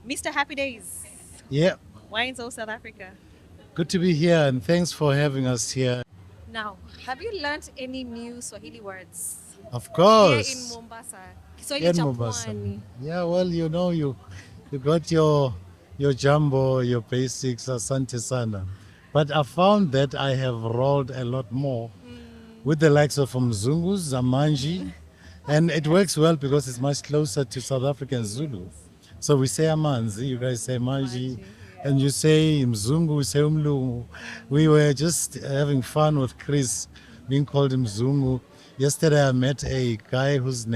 Mr. Happy Days, Yeah, Wines of South Africa. good to be here and thanks for having us here. Now, have you learnt any new Swahili words Of here in course, Mombasa? Kiswahili in cha Mombasa. pwani. Yeah, well, you got your jumbo, your basics, asante sana. But I found that I have rolled a lot more with the likes of Mzungus, Zamanji, and it works well because it's much closer to South African Zulu. So we say Amanzi, you guys say Manji, Manji, yeah. and you say Mzungu, we say Umlungu. We were just having fun with Chris being called Mzungu. Yesterday I met a guy whose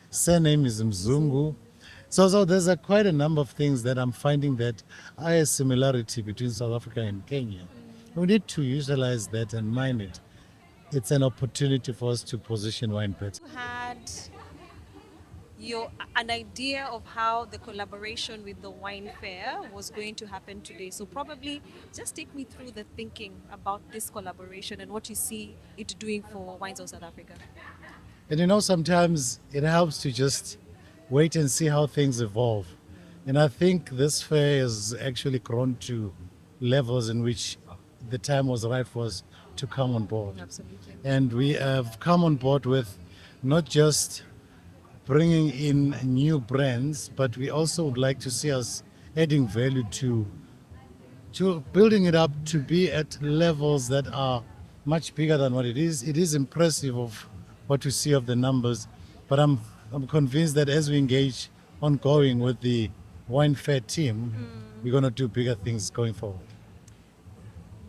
surname is Mzungu. So there's quite a number of things that I'm finding that are a similarity between South Africa and Kenya. We need to utilize that and mine it. It's an opportunity for us to position wine better. You had an idea of how the collaboration with the wine fair was going to happen today. So probably just take me through the thinking about this collaboration and what you see it doing for Wines of South Africa. And sometimes it helps to just wait and see how things evolve. And I think this fair has actually grown to levels in which the time was right for us to come on board. Absolutely. And we have come on board with not just bringing in new brands, but we also would like to see us adding value to building it up to be at levels that are much bigger than what it is. It is impressive of what we see of the numbers, but I'm convinced that as we engage ongoing with the wine fair team, we're going to do bigger things going forward.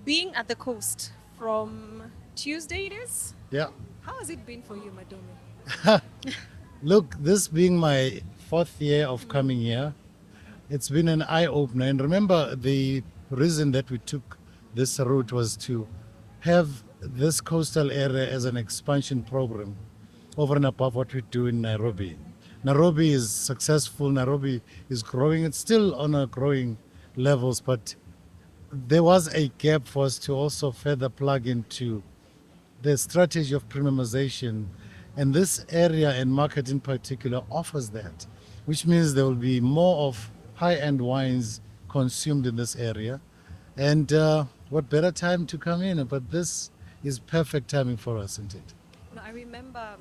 Being at the coast from Tuesday, it is. Yeah. How has it been for you, Matome? Look, this being my fourth year of coming here, it's been an eye opener. And remember, the reason that we took this route was to have this coastal area as an expansion program over and above what we do in Nairobi. Nairobi is successful, Nairobi is growing, it's still on a growing levels, but there was a gap for us to also further plug into the strategy of premiumization. And this area and market in particular offers that, which means there will be more of high end wines consumed in this area. And what better time to come in? But this is perfect timing for us, isn't it? No, I remember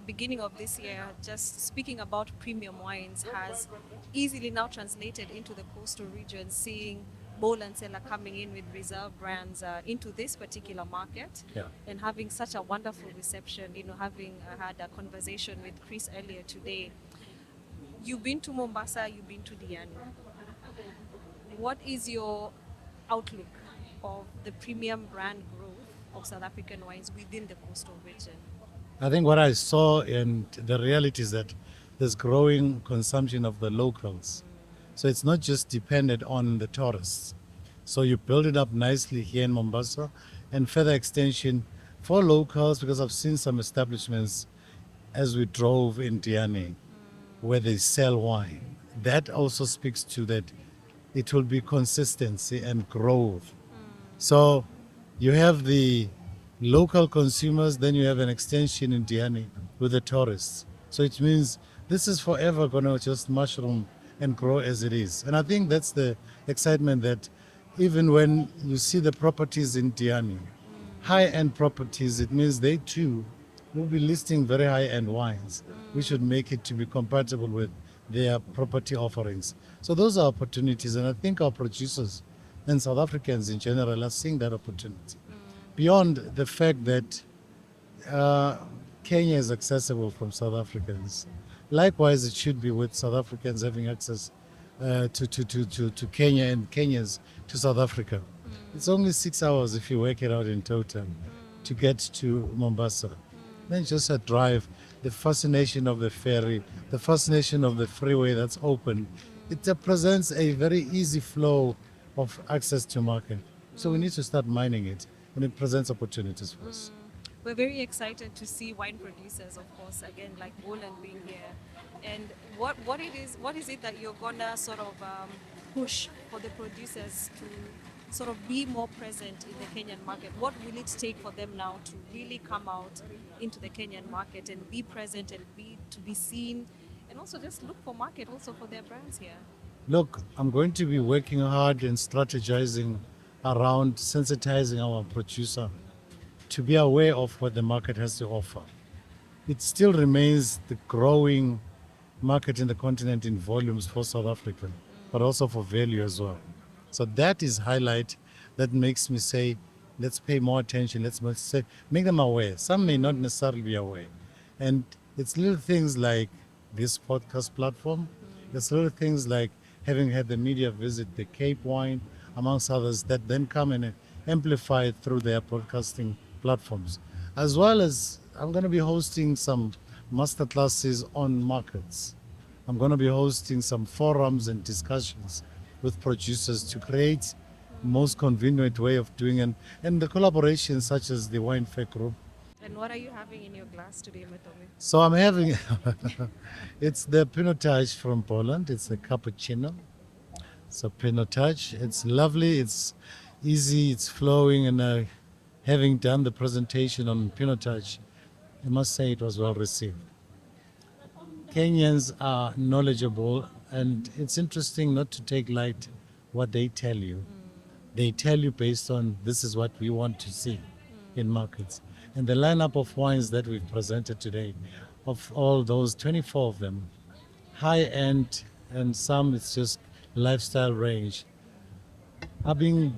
beginning of this year, just speaking about premium wines has easily now translated into the coastal region, seeing Bowl and Cellar coming in with reserve brands into this particular market, Yeah. and having such a wonderful reception. Having had a conversation with Chris earlier today. You've been to Mombasa, you've been to Diani. What is your outlook of the premium brand growth of South African wines within the coastal region? I think what I saw and the reality is that there's growing consumption of the locals. So it's not just dependent on the tourists. So you build it up nicely here in Mombasa and further extension for locals because I've seen some establishments as we drove in Diani where they sell wine. That also speaks to that it will be consistency and growth. So you have the local consumers, then you have an extension in Diani with the tourists. So it means this is forever going to just mushroom and grow as it is. And I think that's the excitement that even when you see the properties in Diani, high end properties, it means they too will be listing very high end wines. We should make it to be compatible with their property offerings. So those are opportunities, and I think our producers and South Africans in general are seeing that opportunity. Beyond the fact that uh, Kenya is accessible from South Africans, likewise it should be with South Africans having access to Kenya and Kenyans to South Africa. It's only 6 hours if you work it out in total to get to Mombasa. Then just a drive, the fascination of the ferry, the fascination of the freeway that's open. It presents a very easy flow of access to market. So we need to start mining it, and it presents opportunities for us. We're very excited to see wine producers, of course, again, like Boland being here. And what is it that you're gonna sort of push for the producers to sort of be more present in the Kenyan market? What will it take for them now to really come out into the Kenyan market and be present and be seen, and also just look for market also for their brands here? Look, I'm going to be working hard and strategizing around sensitizing our producer to be aware of what the market has to offer. It still remains the growing market in the continent in volumes for South Africa, but also for value as well. So that is highlight that makes me say, let's pay more attention. Make them aware. Some may not necessarily be aware, and it's little things like this podcast platform. It's little things like having had the media visit the Cape Wine, amongst others, that then come and amplify it through their broadcasting platforms. As well as I'm going to be hosting some masterclasses on markets. I'm going to be hosting some forums and discussions with producers to create most convenient way of doing it, and the collaborations such as the Wine Fair Group. And what are you having in your glass today, Matome? So I'm having, it's the Pinotage from Poland. It's a cappuccino. It's a Pinotage. It's lovely. It's easy. It's flowing. And having done the presentation on Pinotage, I must say it was well received. Kenyans are knowledgeable, and it's interesting not to take light what they tell you. They tell you based on this is what we want to see in markets. And the lineup of wines that we've presented today, of all those 24 of them, high end and some it's just lifestyle range, are being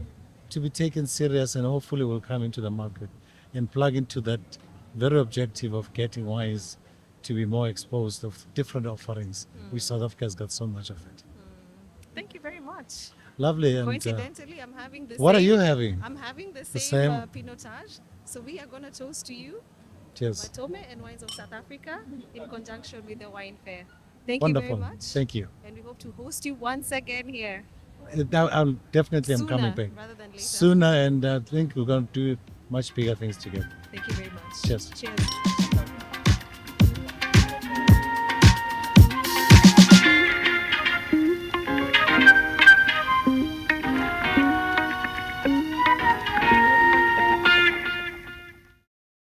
to be taken serious and hopefully will come into the market and plug into that very objective of getting wines to be more exposed of different offerings, which South Africa has got so much of it. Thank you very much. Lovely. And Coincidentally, I'm having the what same. are you having? I'm having the The same, same? Pinotage. So we are going to toast to you, Cheers. Matome and Wines of South Africa, in conjunction with the Wine Fair. Thank Wonderful. you very much. Thank you. And we hope to host you once again here. Now I'll definitely am coming Sooner back rather than later. sooner, and I think we're going to do much bigger things together. Thank you very much. Cheers. Cheers.